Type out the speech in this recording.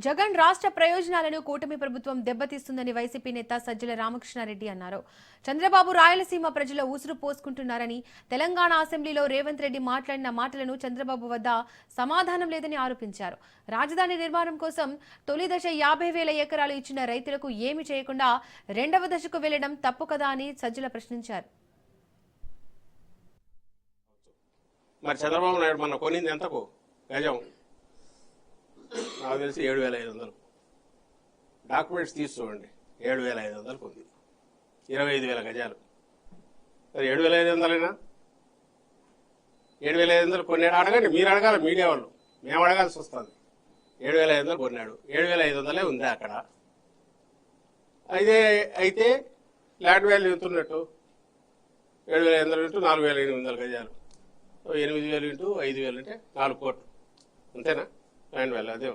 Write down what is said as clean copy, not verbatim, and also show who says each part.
Speaker 1: జగన్ రాష్ట్ర ప్రయోజనాలను కూటమి ప్రభుత్వం దెబ్బతీస్తుందని వైసీపీ నేత సజ్జల రామకృష్ణారెడ్డి అన్నారు. చంద్రబాబు రాయలసీమ ప్రజల ఊసురు పోసుకుంటున్నారని, తెలంగాణ అసెంబ్లీలో రేవంత్ రెడ్డి మాట్లాడిన మాటలను చంద్రబాబు వద్ద సమాధానం లేదని ఆరోపించారు. రాజధాని నిర్మాణం కోసం తొలి దశ 50,000 ఎకరాలు ఇచ్చిన రైతులకు ఏమీ చేయకుండా రెండవ దశకు వెళ్లడం తప్పు కదా అని సజ్జల ప్రశ్నించారు.
Speaker 2: మరి చంద్రబాబు నాయుడు మన కొనింది ఎంతకు గజం? నాకు తెలిసి 7,500. డాక్యుమెంట్స్ తీసి చూడండి, 7,500 ఉంది. 25,000 గజాలు. మరి 7,500 7,500 కొన్నాడు. అడగండి, మీరు అడగాలి, మీడియా వాళ్ళు. మేము అడగాల్సి వస్తుంది. 7,500 కొన్నాడు. 7,500 ఉందా అక్కడ? అయితే ల్యాండ్ వాల్యూ ఎంతున్నట్టు? 7,500 ఇంటూ 4,800 గజాలు, 8,000 ఇంటూ 5,000 అంటే 4 కోట్లు. అంతేనా ల్యాండ్ వాల్యూ? అదే.